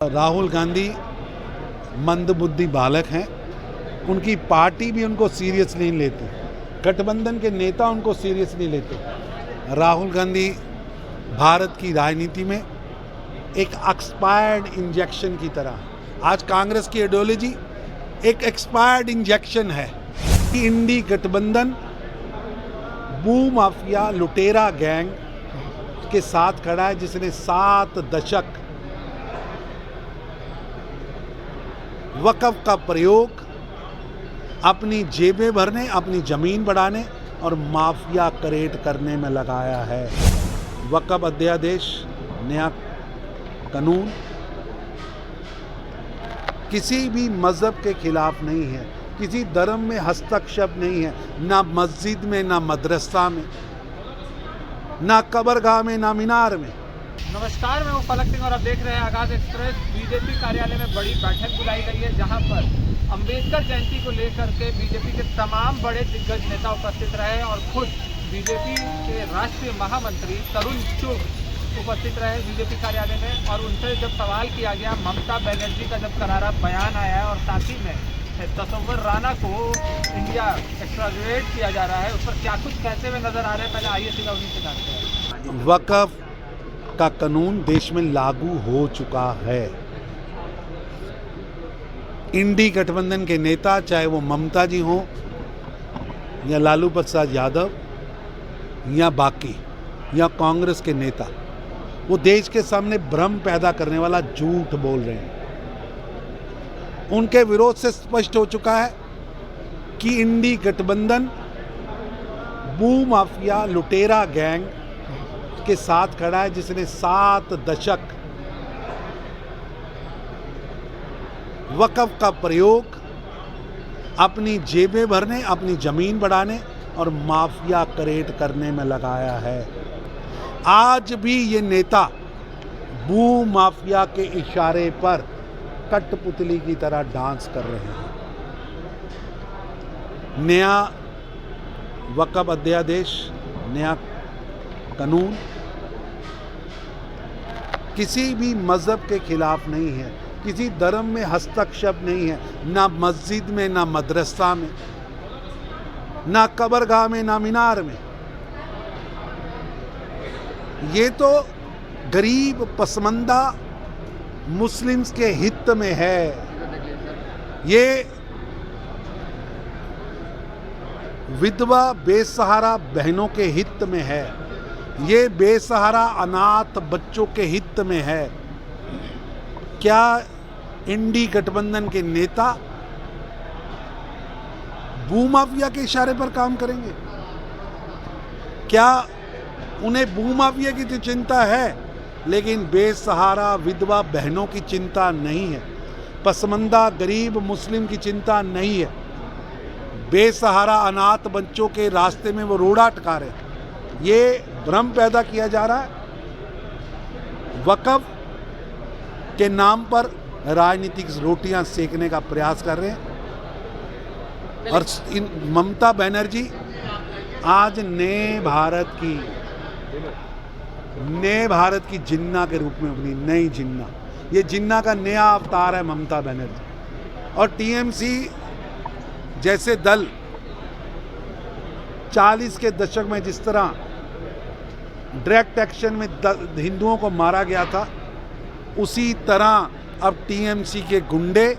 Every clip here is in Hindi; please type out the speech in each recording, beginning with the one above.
राहुल गांधी मंदबुद्धि बालक हैं। उनकी पार्टी भी उनको सीरियस नहीं लेती, गठबंधन के नेता उनको सीरियस नहीं लेते। राहुल गांधी भारत की राजनीति में एक एक्सपायर्ड इंजेक्शन की तरह, आज कांग्रेस की आइडियोलॉजी एक एक्सपायर्ड इंजेक्शन है कि इंडी गठबंधन भू माफिया लुटेरा गैंग के साथ खड़ा है, जिसने 7 दशक वक़्फ़ का प्रयोग अपनी जेबें भरने, अपनी ज़मीन बढ़ाने और माफिया क्रिएट करने में लगाया है। वक़्फ़ अध्यादेश, नया कानून किसी भी मज़हब के खिलाफ नहीं है, किसी धर्म में हस्तक्षेप नहीं है, ना मस्जिद में, ना मदरसा में, ना कब्रगाह में, ना मीनार में। नमस्कार, मैं हूं फलक सिंह और आप देख रहे हैं आगाज एक्सप्रेस। बीजेपी कार्यालय में बड़ी बैठक बुलाई गई है, जहां पर अंबेडकर जयंती को लेकर के बीजेपी के तमाम बड़े दिग्गज नेता उपस्थित रहे और खुद बीजेपी के राष्ट्रीय महामंत्री तरुण चुग उपस्थित रहे बीजेपी कार्यालय में। और उनसे जब सवाल किया गया, ममता बनर्जी का जब करारा बयान आया है और साथ ही में तसव्वुर राना को इंडिया एक्स्ट्राडिट किया जा रहा है, उस पर क्या कुछ कहते हुए नजर आ रहे हैं। पहले आइए सीधा उन्हीं से जानते हैं। वक़्फ़ का कानून देश में लागू हो चुका है। इंडी गठबंधन के नेता, चाहे वो ममता जी हों या लालू प्रसाद यादव या बाकी या कांग्रेस के नेता, वो देश के सामने भ्रम पैदा करने वाला झूठ बोल रहे हैं। उनके विरोध से स्पष्ट हो चुका है कि इंडी गठबंधन भू माफिया लुटेरा गैंग के साथ खड़ा है, जिसने 7 दशक वक़्फ़ का प्रयोग अपनी जेबें भरने, अपनी ज़मीन बढ़ाने और माफिया क्रिएट करने में लगाया है। आज भी ये नेता भू माफिया के इशारे पर कठपुतली की तरह डांस कर रहे हैं। नया वक़्फ़ अध्यादेश, नया कानून किसी भी मज़हब के खिलाफ नहीं है, किसी धर्म में हस्तक्षेप नहीं है, ना मस्जिद में, ना मदरसा में, ना कब्रगाह में, ना मीनार में। ये तो गरीब पसमानदा मुस्लिम्स के हित में है। ये विधवा बेसहारा बहनों के हित में है। ये बेसहारा अनाथ बच्चों के हित में है। क्या इंडी गठबंधन के नेता भूमाफिया के इशारे पर काम करेंगे? क्या उन्हें भूमाफिया की तो चिंता है, लेकिन बेसहारा विधवा बहनों की चिंता नहीं है, पसमानदा गरीब मुस्लिम की चिंता नहीं है, बेसहारा अनाथ बच्चों के रास्ते में वो रोड़ा अटका रहे हैं। ये भ्रम पैदा किया जा रहा है। वक़्फ़ के नाम पर राजनीतिक रोटियां सेकने का प्रयास कर रहे हैं। और इन ममता बनर्जी आज नए भारत की जिन्ना के रूप में अपनी नई जिन्ना, ये जिन्ना का नया अवतार है ममता बनर्जी। और टीएमसी जैसे दल 40 के दशक में जिस तरह डायरेक्ट एक्शन में हिंदुओं को मारा गया था, उसी तरह अब टीएमसी के गुंडे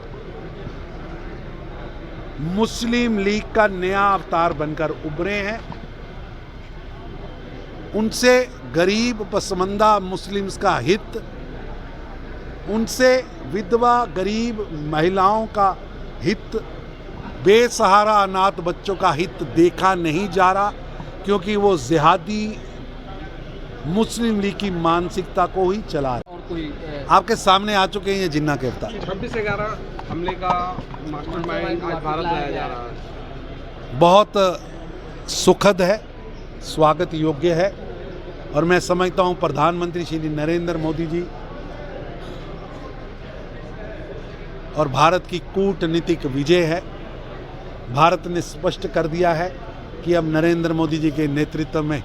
मुस्लिम लीग का नया अवतार बनकर उभरे हैं। उनसे गरीब पसमानदा मुस्लिम्स का हित, उनसे विधवा गरीब महिलाओं का हित, बेसहारा अनाथ बच्चों का हित देखा नहीं जा रहा, क्योंकि वो जिहादी मुस्लिम लीग की मानसिकता को ही चला रहे। और कोई आपके सामने आ चुके हैं ये जिन्ना के अवतार। 26/11 हमले का मास्टरमाइंड आज भारत लाया जा रहा है। बहुत सुखद है, स्वागत योग्य है। और मैं समझता हूँ प्रधानमंत्री श्री नरेंद्र मोदी जी और भारत की कूटनीतिक विजय है। भारत ने स्पष्ट कर दिया है कि अब नरेंद्र मोदी जी के नेतृत्व में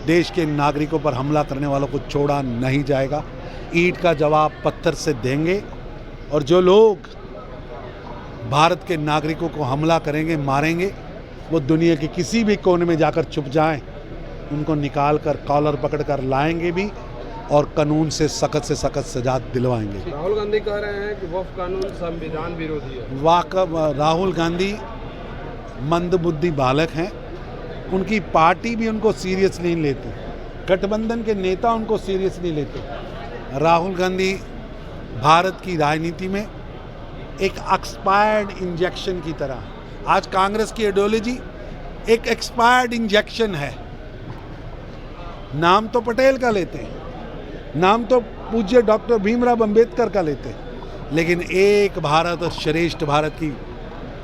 देश के नागरिकों पर हमला करने वालों को छोड़ा नहीं जाएगा। ईंट का जवाब पत्थर से देंगे और जो लोग भारत के नागरिकों को हमला करेंगे, मारेंगे, वो दुनिया के किसी भी कोने में जाकर छुप जाएं, उनको निकाल कर कॉलर पकड़ कर लाएंगे भी और कानून से सख्त सजा दिलवाएंगे। राहुल गांधी कह रहे हैं कि वक्फ कानून संविधान विरोधी है। वाकई राहुल गांधी मंदबुद्धि बालक हैं, उनकी पार्टी भी उनको सीरियस नहीं लेती, गठबंधन के नेता उनको सीरियस नहीं लेते। राहुल गांधी भारत की राजनीति में एक एक्सपायर्ड इंजेक्शन की तरह, आज कांग्रेस की आइडियोलॉजी एक एक्सपायर्ड इंजेक्शन है। नाम तो पटेल का लेते हैं, नाम तो पूज्य डॉक्टर भीमराव अंबेडकर का लेते हैं, लेकिन एक भारत श्रेष्ठ भारत की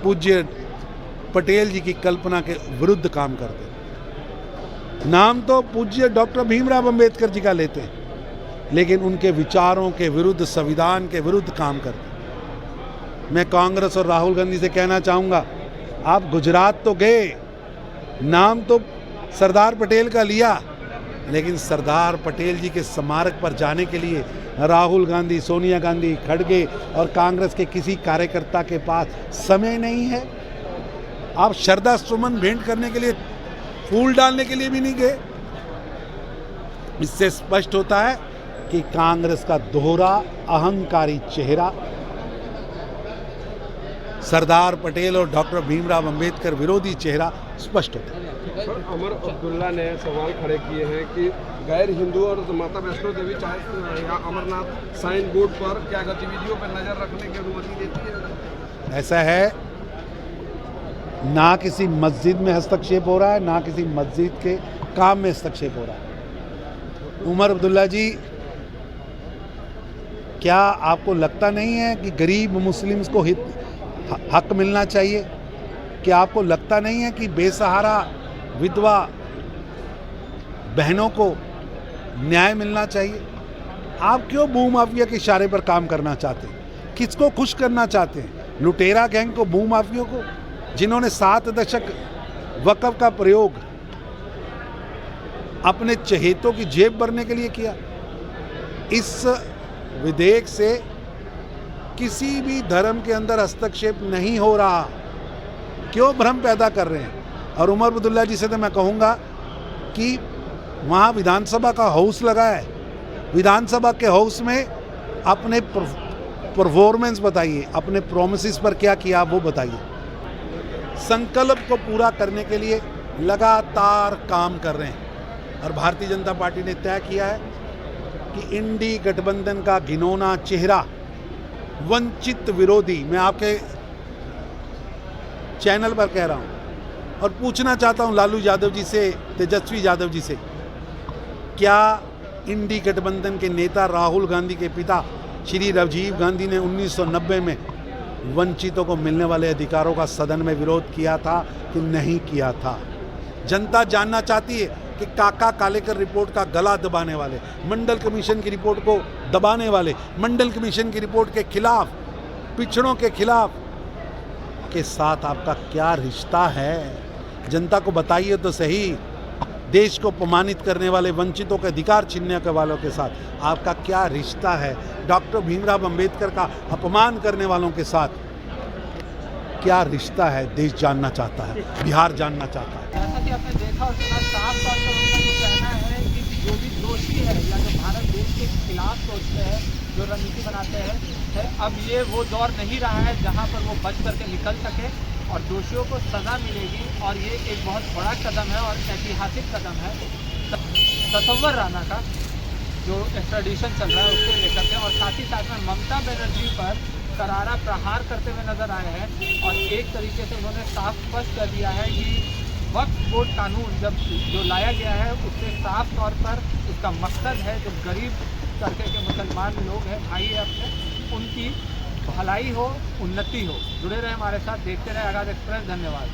पूज्य पटेल जी की कल्पना के विरुद्ध काम करते हैं। नाम तो पूज्य डॉक्टर भीमराव अंबेडकर जी का लेते हैं, लेकिन उनके विचारों के विरुद्ध, संविधान के विरुद्ध काम करते हैं। मैं कांग्रेस और राहुल गांधी से कहना चाहूँगा, आप गुजरात तो गए, नाम तो सरदार पटेल का लिया, लेकिन सरदार पटेल जी के स्मारक पर जाने के लिए राहुल गांधी, सोनिया गांधी, खड़गे और कांग्रेस के किसी कार्यकर्ता के पास समय नहीं है। आप श्रद्धा सुमन भेंट करने के लिए, फूल डालने के लिए भी नहीं गए। इससे स्पष्ट होता है कि कांग्रेस का दोहरा अहंकारी चेहरा सरदार पटेल और डॉक्टर भीमराव अंबेडकर विरोधी चेहरा स्पष्ट होता है। अमर अब्दुल्ला ने सवाल खड़े किए हैं कि गैर हिंदू और माता वैष्णो देवी चाहे या अमरनाथ साइन बोर्ड पर क्या गतिविधियों पर नजर रखने की अनुमति देती है? ऐसा है, ना किसी मस्जिद में हस्तक्षेप हो रहा है, ना किसी मस्जिद के काम में हस्तक्षेप हो रहा है। उमर अब्दुल्ला जी, क्या आपको लगता नहीं है कि गरीब मुस्लिम्स को हक मिलना चाहिए? क्या आपको लगता नहीं है कि बेसहारा विधवा बहनों को न्याय मिलना चाहिए? आप क्यों भूमाफिया के इशारे पर काम करना चाहते हैं? किसको खुश करना चाहते हैं? लुटेरा गैंग को, भूमाफियों को, जिन्होंने 7 दशक वक़्फ़ का प्रयोग अपने चहेतों की जेब भरने के लिए किया। इस विधेयक से किसी भी धर्म के अंदर हस्तक्षेप नहीं हो रहा। क्यों भ्रम पैदा कर रहे हैं? और उमर अब्दुल्ला जी से तो मैं कहूँगा कि वहाँ विधानसभा का हाउस लगा है, विधानसभा के हाउस में अपने परफॉर्मेंस बताइए, अपने प्रोमिसेस पर क्या किया वो बताइए। संकल्प को पूरा करने के लिए लगातार काम कर रहे हैं और भारतीय जनता पार्टी ने तय किया है कि इंडी गठबंधन का घिनौना चेहरा, वंचित विरोधी, मैं आपके चैनल पर कह रहा हूं और पूछना चाहता हूं लालू यादव जी से, तेजस्वी यादव जी से, क्या इंडी गठबंधन के नेता राहुल गांधी के पिता श्री राजीव गांधी ने 1990 में वंचितों को मिलने वाले अधिकारों का सदन में विरोध किया था कि नहीं किया था? जनता जानना चाहती है कि काका कालेकर रिपोर्ट का गला दबाने वाले, मंडल कमीशन की रिपोर्ट को दबाने वाले, मंडल कमीशन की रिपोर्ट के खिलाफ, पिछड़ों के खिलाफ के साथ आपका क्या रिश्ता है? जनता को बताइए तो सही। देश को अपमानित करने वाले, वंचितों के अधिकार छीनने के वालों के साथ आपका क्या रिश्ता है? डॉक्टर भीमराव अंबेडकर का अपमान करने वालों के साथ क्या रिश्ता है? देश जानना चाहता है, बिहार जानना चाहता है। जैसा कि आपने देखा और सुना, साफ तौर पर उनका ये कहना है कि जो भी दोषी है या जो भारत देश के खिलाफ सोचते हैं, जो रणनीति बनाते हैं, अब ये वो दौर नहीं रहा है जहाँ पर वो बच करके निकल सके और दोषियों को सज़ा मिलेगी। और ये एक बहुत बड़ा कदम है और ऐतिहासिक कदम है तसव्वुर राणा का, जो एक्स्ट्राडिशन चल रहा है उसको लेकर के। और साथ ही साथ में ममता बनर्जी पर करारा प्रहार करते हुए नजर आए हैं और एक तरीके से उन्होंने साफ स्पष्ट कर दिया है कि वक्फ बोर्ड कानून जो लाया गया है उससे साफ तौर पर उसका मकसद है जो गरीब तबके के मुसलमान लोग हैं, भाई है अपने, उनकी भलाई हो, उन्नति हो। जुड़े रहे हमारे साथ, देखते रहे आगाज़ एक्सप्रेस। धन्यवाद।